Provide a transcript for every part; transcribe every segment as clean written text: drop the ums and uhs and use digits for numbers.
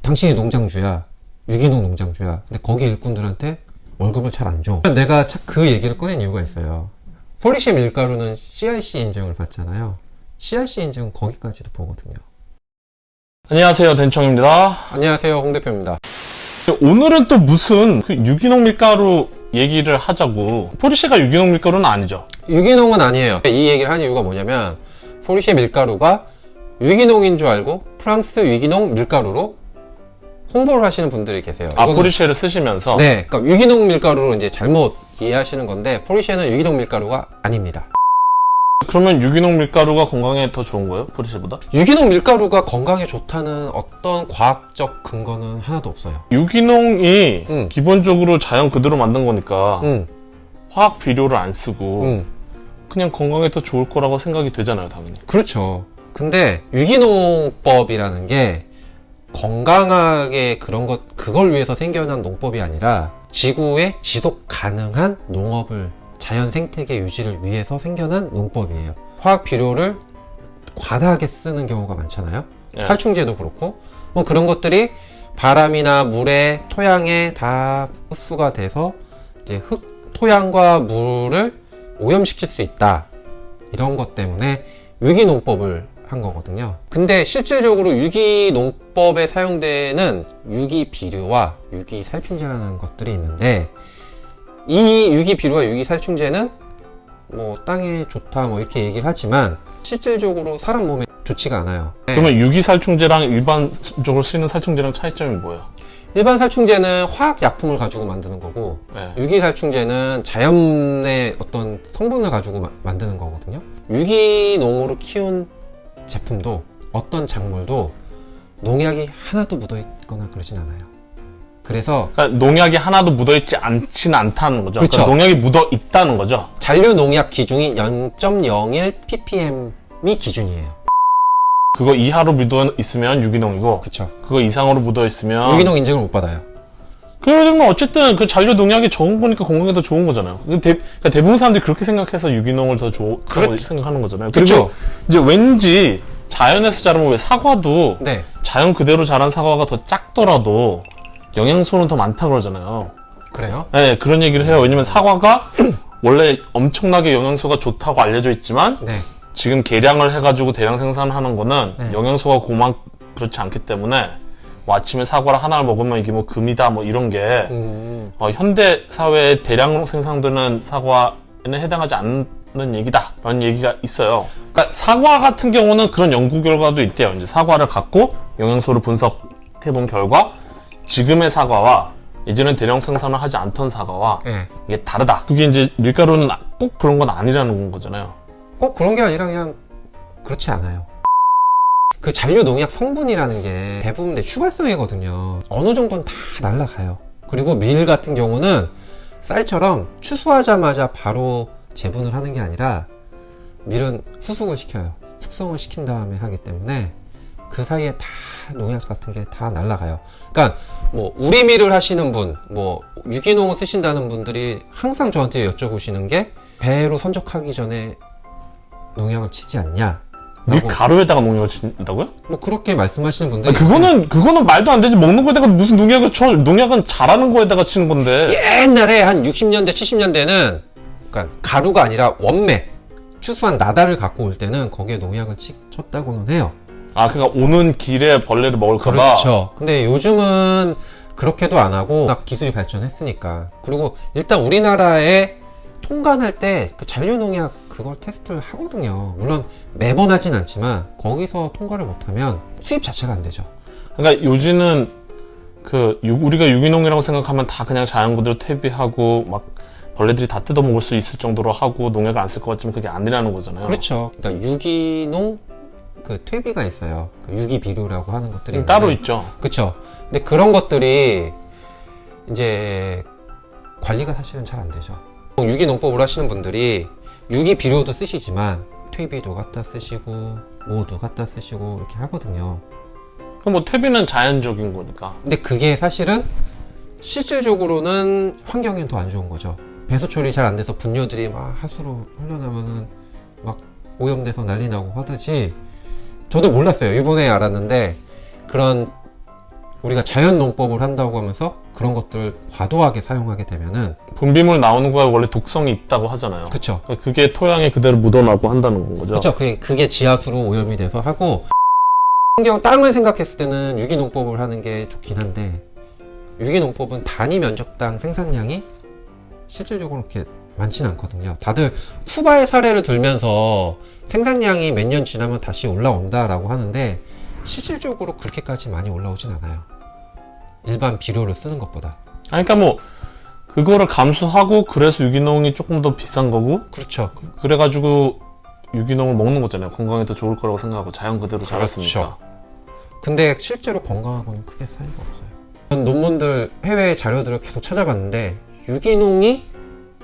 당신이 농장주야, 유기농 농장주야. 근데 거기 일꾼들한테 월급을 잘 안 줘. 내가 그 얘기를 꺼낸 이유가 있어요. 포리쉐 밀가루는 CRC 인증을 받잖아요. CRC 인증은 거기까지도 보거든요. 안녕하세요, 덴청입니다. 안녕하세요, 홍 대표입니다. 오늘은 또 무슨 유기농 밀가루 얘기를 하자고. 포르쉐가 유기농 밀가루는 아니죠? 유기농은 아니에요. 이 얘기를 한 이유가 뭐냐면 포르쉐 밀가루가 유기농인 줄 알고 프랑스 유기농 밀가루로 홍보를 하시는 분들이 계세요. 아, 포르쉐를 쓰시면서? 네, 그러니까 유기농 밀가루로 이제 잘못 이해하시는 건데 포르쉐는 유기농 밀가루가 아닙니다. 그러면 유기농 밀가루가 건강에 더 좋은 거예요? 포르쉐보다? 유기농 밀가루가 건강에 좋다는 어떤 과학적 근거는 하나도 없어요. 유기농이 기본적으로 자연 그대로 만든 거니까 화학 비료를 안 쓰고 그냥 건강에 더 좋을 거라고 생각이 되잖아요, 당연히. 그렇죠. 근데 유기농법이라는 게 건강하게 그걸 위해서 생겨난 농법이 아니라 지구의 지속 가능한 농업을 자연 생태계 유지를 위해서 생겨난 농법이에요. 화학 비료를 과다하게 쓰는 경우가 많잖아요. 네. 살충제도 그렇고 뭐 그런 것들이 바람이나 물에 토양에 다 흡수가 돼서 이제 토양과 물을 오염시킬 수 있다. 이런 것 때문에 유기농법을 한 거거든요. 근데 실질적으로 유기농법에 사용되는 유기비료와 유기살충제라는 것들이 있는데 이 유기비료와 유기살충제는 뭐 땅에 좋다 뭐 이렇게 얘기를 하지만 실질적으로 사람 몸에 좋지가 않아요. 그러면 유기살충제랑 일반적으로 쓰이는 살충제랑 차이점이 뭐예요? 일반 살충제는 화학약품을 가지고 만드는 거고 네. 유기살충제는 자연의 어떤 성분을 가지고 만드는 거거든요. 유기농으로 키운 제품도 어떤 작물도 농약이 하나도 묻어있거나 그러진 않아요. 그래서 그러니까 농약이 하나도 묻어있지 않지는 않다는 거죠. 그렇죠. 그러니까 농약이 묻어있다는 거죠. 잔류 농약 기준이 0.01 ppm이 기준이에요. 그거 이하로 묻어있으면 유기농이고 그쵸. 그거 이상으로 묻어있으면 유기농 인증을 못 받아요. 그러면 어쨌든 그 잔류 농약이 적은 거니까 건강에 더 좋은 거잖아요. 그러니까 대부분 사람들이 그렇게 생각해서 유기농을 더 좋다고 생각하는 거잖아요. 그리고 그쵸. 이제 왠지 자연에서 자라면 왜 사과도 네. 자연 그대로 자란 사과가 더 작더라도 영양소는 더 많다 그러잖아요. 그래요? 네, 그런 얘기를 해요. 왜냐면 사과가 원래 엄청나게 영양소가 좋다고 알려져 있지만 네. 지금 개량을 해가지고 대량 생산하는 거는 네. 영양소가 그렇지 않기 때문에 뭐 아침에 사과를 하나를 먹으면 이게 뭐 금이다 뭐 이런 게 현대 사회에 대량 생산되는 사과에는 해당하지 않는 얘기다 라는 얘기가 있어요. 그러니까 사과 같은 경우는 그런 연구 결과도 있대요. 이제 사과를 갖고 영양소를 분석해 본 결과 지금의 사과와 예전에 대량 생산을 하지 않던 사과와 네. 이게 다르다. 그게 이제 밀가루는 꼭 그런 건 아니라는 거잖아요. 꼭 그런 게 아니라 그냥 그렇지 않아요. 그 잔류 농약 성분이라는 게 대부분 휘발성이거든요. 어느 정도는 다 날아가요. 그리고 밀 같은 경우는 쌀처럼 추수하자마자 바로 재분을 하는 게 아니라 밀은 후숙을 시켜요. 숙성을 시킨 다음에 하기 때문에 그 사이에 다 농약 같은 게 다 날아가요. 그러니까 뭐 우리 밀을 하시는 분, 뭐 유기농을 쓰신다는 분들이 항상 저한테 여쭤보시는 게 배로 선적하기 전에 농약을 치지 않냐? 밀가루에다가 농약을 친다고요? 뭐 그렇게 말씀하시는 분들이 그거는 말도 안 되지. 먹는 거에다가 무슨 농약을 쳐. 농약은 자라는 거에다가 치는 건데. 옛날에 한 60년대 70년대는 그러니까 가루가 아니라 원맥 추수한 나달을 갖고 올 때는 거기에 농약을 쳤다고는 해요. 아, 그러니까 오는 길에 벌레를 먹을까봐. 그렇죠. 근데 요즘은 그렇게도 안 하고 워낙 기술이 발전했으니까. 그리고 일단 우리나라에 통관할 때 그 잔류 농약 그걸 테스트를 하거든요. 물론 매번 하진 않지만 거기서 통과를 못하면 수입 자체가 안 되죠. 그러니까 요즘은 우리가 유기농이라고 생각하면 다 그냥 자연 그대로 퇴비하고 막 벌레들이 다 뜯어먹을 수 있을 정도로 하고 농약을 안 쓸 것 같지만 그게 아니라는 거잖아요. 그렇죠. 그러니까 유기농 그 퇴비가 있어요. 그 유기비료라고 하는 것들이 있는데, 따로 있죠. 그렇죠. 근데 그런 것들이 이제 관리가 사실은 잘 안 되죠. 유기농법을 하시는 분들이 유기비료도 쓰시지만 퇴비도 갖다 쓰시고 뭐도 갖다 쓰시고 이렇게 하거든요. 그럼 뭐 퇴비는 자연적인 거니까. 근데 그게 사실은 실질적으로는 환경엔 더 안 좋은 거죠. 배수 처리 잘 안 돼서 분뇨들이 막 하수로 흘러나면은 막 오염돼서 난리 나고 하듯이 저도 몰랐어요. 이번에 알았는데 그런 우리가 자연 농법을 한다고 하면서 그런 것들을 과도하게 사용하게 되면은 분비물 나오는 거에 원래 독성이 있다고 하잖아요. 그쵸. 그게 토양에 그대로 묻어나고 한다는 건 거죠. 그쵸. 그게 지하수로 오염이 돼서 하고, 환경 땅을 생각했을 때는 유기농법을 하는 게 좋긴 한데, 유기농법은 단위 면적당 생산량이 실질적으로 그렇게 많지는 않거든요. 다들 쿠바의 사례를 들면서 생산량이 몇 년 지나면 다시 올라온다라고 하는데, 실질적으로 그렇게까지 많이 올라오진 않아요. 일반 비료를 쓰는 것보다. 아니, 그러니까 뭐 그거를 감수하고 그래서 유기농이 조금 더 비싼 거고, 그렇죠. 그래가지고 유기농을 먹는 거잖아요. 건강에 더 좋을 거라고 생각하고 자연 그대로 자랐으니까. 근데 실제로 건강하고는 크게 차이가 없어요. 논문들, 해외 자료들을 계속 찾아봤는데 유기농이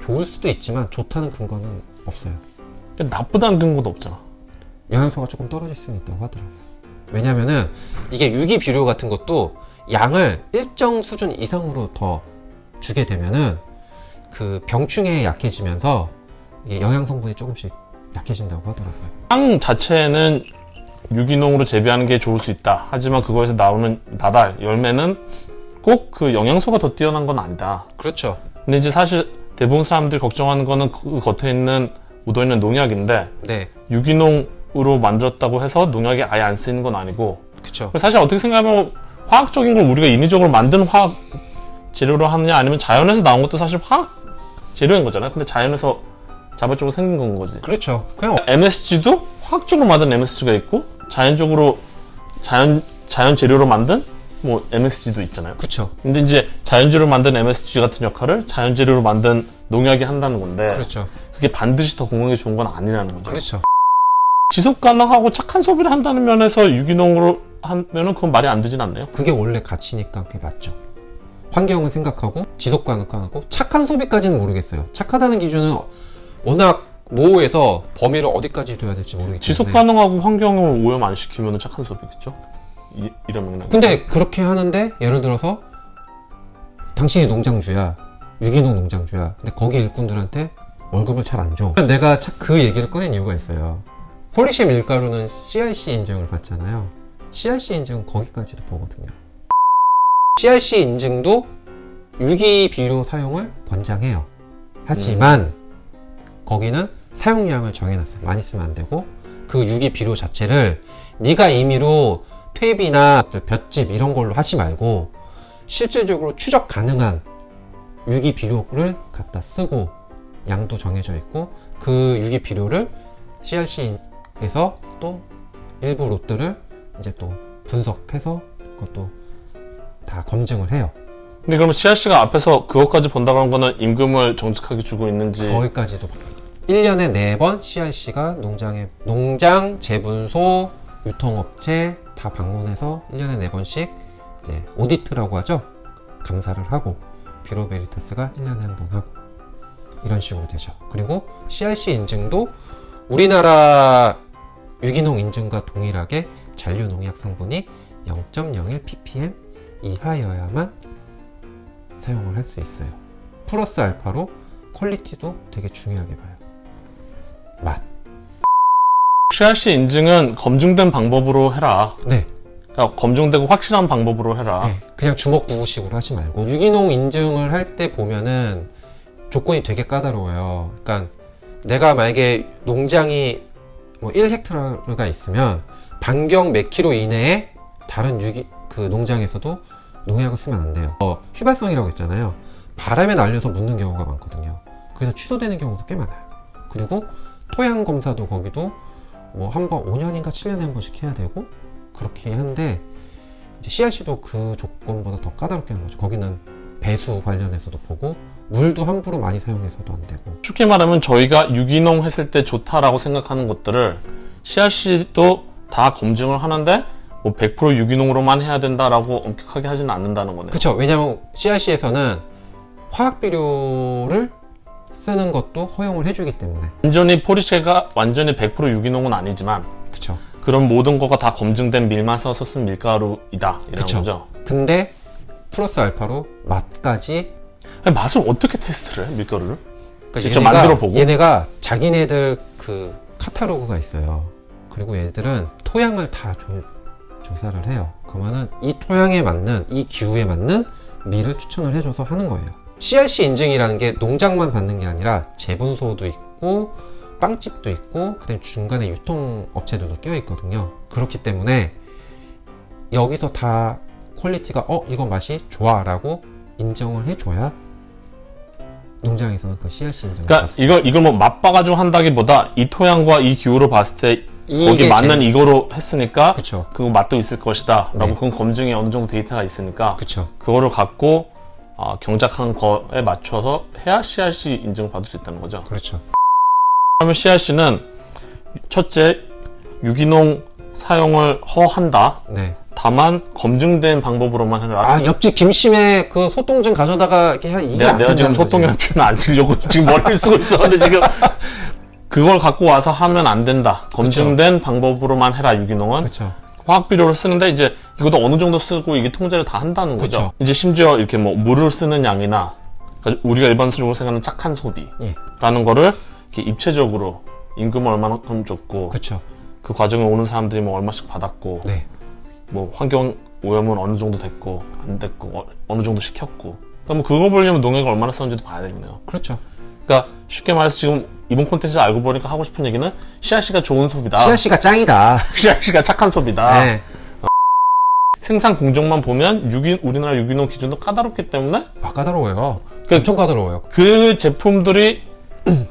좋을 수도 있지만 좋다는 근거는 없어요. 근데 나쁘다는 근거도 없잖아. 영양소가 조금 떨어질 수는 있다고 하더라고요. 왜냐면은 이게 유기 비료 같은 것도 양을 일정 수준 이상으로 더 주게 되면은 그 병충해에 약해지면서 이게 영양 성분이 조금씩 약해진다고 하더라고요. 빵 자체는 유기농으로 재배하는 게 좋을 수 있다. 하지만 그거에서 나오는 나달, 열매는 꼭 그 영양소가 더 뛰어난 건 아니다. 그렇죠. 근데 이제 사실 대부분 사람들이 걱정하는 거는 그 겉에 있는 묻어있는 농약인데, 네. 유기농으로 만들었다고 해서 농약이 아예 안 쓰이는 건 아니고, 그렇죠. 사실 어떻게 생각하면 화학적인 걸 우리가 인위적으로 만든 화학 재료로 하느냐, 아니면 자연에서 나온 것도 사실 화학 재료인 거잖아요. 근데 자연에서 자발적으로 생긴 건 거지. 그렇죠. 그냥 MSG도 화학적으로 만든 MSG가 있고, 자연적으로 자연 재료로 만든 뭐 MSG도 있잖아요. 그렇죠. 근데 이제 자연 재료로 만든 MSG 같은 역할을 자연 재료로 만든 농약이 한다는 건데, 그렇죠. 그게 반드시 더 건강에 좋은 건 아니라는 거죠. 그렇죠. 지속 가능하고 착한 소비를 한다는 면에서 유기농으로 하면은 그건 말이 안 되진 않네요. 그게 원래 가치니까 그게 맞죠. 환경을 생각하고 지속 가능하고 착한 소비까지는 모르겠어요. 착하다는 기준은 워낙 모호해서 범위를 어디까지 둬야 될지 모르겠기 때문에. 지속 가능하고 환경을 오염 안 시키면 착한 소비겠죠? 이런 맥락. 근데 그렇게 하는데 예를 들어서 당신이 농장주야, 유기농 농장주야. 근데 거기 일꾼들한테 월급을 잘 안 줘. 내가 그 얘기를 꺼낸 이유가 있어요. 폴리시 밀가루는 CRC 인증을 받잖아요. CRC 인증은 거기까지도 보거든요. CRC 인증도 유기 비료 사용을 권장해요. 하지만 거기는 사용량을 정해놨어요. 많이 쓰면 안 되고, 그 유기 비료 자체를 네가 임의로 퇴비나 볏짚 이런 걸로 하지 말고 실질적으로 추적 가능한 유기 비료를 갖다 쓰고, 양도 정해져 있고, 그 유기 비료를 CRC에서 또 일부 롯들을 이제 또 분석해서 그것도 다 검증을 해요. 근데 그러면 CRC가 앞에서 그것까지 본다고 하는 거는 임금을 정직하게 주고 있는지. 거기까지도 1년에 4번 CRC가 농장, 재분소, 유통업체 다 방문해서 1년에 4번씩 이제 오디트라고 하죠. 감사를 하고, 뷰로 베리타스가 1년에 한 번 하고, 이런 식으로 되죠. 그리고 CRC 인증도 우리나라 유기농 인증과 동일하게 잔류 농약 성분이 0.01 ppm 이하여야만 사용을 할 수 있어요. 플러스 알파로 퀄리티도 되게 중요하게 봐요. 맛. CRC 인증은 검증된 방법으로 해라. 네. 그러니까 검증되고 확실한 방법으로 해라. 네. 그냥 주먹구구식으로 하지 말고, 유기농 인증을 할 때 보면은 조건이 되게 까다로워요. 그러니까 내가 만약에 농장이 뭐 1헥타르가 있으면 반경 몇 킬로 이내에 다른 그 농장에서도 농약을 쓰면 안 돼요. 휘발성이라고 했잖아요. 바람에 날려서 묻는 경우가 많거든요. 그래서 취소되는 경우도 꽤 많아요. 그리고 토양 검사도 거기도 뭐 한 번 5년인가 7년에 한 번씩 해야 되고 그렇게 하는데, 이제 CRC도 그 조건보다 더 까다롭게 하는 거죠. 거기는 배수 관련해서도 보고, 물도 함부로 많이 사용해서도 안 되고. 쉽게 말하면 저희가 유기농 했을 때 좋다라고 생각하는 것들을 CRC도 다 검증을 하는데 뭐 100% 유기농으로만 해야 된다라고 엄격하게 하지는 않는다는 거네요. 그렇죠. 왜냐하면 CRC에서는 화학 비료를 쓰는 것도 허용을 해주기 때문에. 완전히 포르쉐가 완전히 100% 유기농은 아니지만, 그렇죠. 그런 모든 거가 다 검증된 밀만 써서 쓴 밀가루이다 이런 그쵸. 거죠. 근데 플러스 알파로 맛까지. 아니, 맛을 어떻게 테스트를 해? 밀가루를? 그러니까 직접 만들어 보고? 얘네가 자기네들 그 카탈로그가 있어요. 그리고 얘들은 토양을 다 조사를 해요. 그러면은 이 토양에 맞는, 이 기후에 맞는 밀을 추천을 해줘서 하는 거예요. CRC 인증이라는 게 농장만 받는 게 아니라 재분소도 있고 빵집도 있고 그다음에 중간에 유통업체들도 껴 있거든요. 그렇기 때문에 여기서 다 퀄리티가 이건 맛이 좋아 라고 인정을 해줘야 농장에서는 그 CRC 인정을 그러니까 이걸 뭐 맛봐가지고 한다기보다 이 토양과 이 기후로 봤을 때 거기 맞는 이거로 했으니까 그쵸. 그 맛도 있을 것이다 라고 네. 그건 검증에 어느 정도 데이터가 있으니까 그쵸. 그거를 갖고 경작한 거에 맞춰서 해야 CRC 인증을 받을 수 있다는 거죠. 그렇죠. 그러면 CRC는 첫째 유기농 사용을 허한다. 네. 다만 검증된 방법으로만 해라. 옆집 김씨의 그 소똥 좀 가져다가 이게 이게 안 내가 지금 된다는 거지. 소똥이라는 표현 안 쓰려고 지금 머리를 쓰고 있었는데 지금 그걸 갖고 와서 하면 안 된다. 검증된 방법으로만 해라 유기농은. 그렇죠. 화학 비료를 쓰는데 이제 이것도 어느 정도 쓰고 이게 통제를 다 한다는 거죠. 그쵸. 이제 심지어 이렇게 뭐 물을 쓰는 양이나 그러니까 우리가 일반적으로 생각하는 착한 소비라는 거를 이렇게 입체적으로 임금을 얼마만큼 줬고 그렇죠. 그 과정에 오는 사람들이 뭐 얼마씩 받았고 네. 뭐 환경 오염은 어느 정도 됐고 안 됐고 어느 정도 시켰고 그럼 그거 보려면 농약을 얼마나 썼는지도 봐야 되겠네요. 그렇죠. 그러니까 쉽게 말해서 지금 이번 콘텐츠 알고 보니까 하고 싶은 얘기는 CRC가 좋은 소비다. CRC가 짱이다. CRC가 착한 소비다. 네. 생산 공정만 보면 우리나라 유기농 기준도 까다롭기 때문에 까다로워요. 엄청 까다로워요. 그 제품들이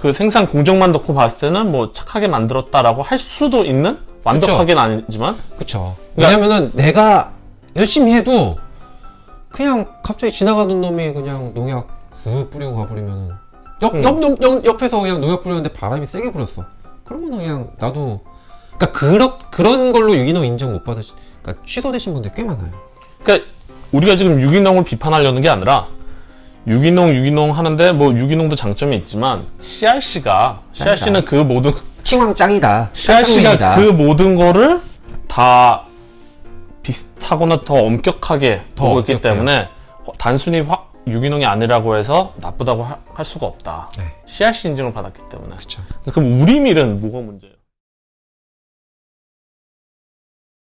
그 생산 공정만 놓고 봤을 때는 뭐 착하게 만들었다라고 할 수도 있는 완벽하게는 아니지만 그쵸. 왜냐면은 내가 열심히 해도 그냥 갑자기 지나가던 놈이 그냥 농약 쓱 뿌리고 가버리면은 옆에서 그냥 농약 뿌렸는데 바람이 세게 불었어. 그러면 그냥 나도 그러니까 그런 걸로 유기농 인정 못 그러니까 취소되신 분들 꽤 많아요. 그러니까 우리가 지금 유기농을 비판하려는 게 아니라 유기농 하는데 뭐 유기농도 장점이 있지만 CRC는 그 모든 킹왕 짱이다. CRC가 짱짱맨이다. 그 모든 거를 다 비슷하거나 더 엄격하게 보고 있기 때문에 단순히 유기농이 아니라고 해서 나쁘다고 할 수가 없다. 네. CRC 인증을 받았기 때문에. 그쵸. 그럼 우리 밀은 뭐가 문제예요?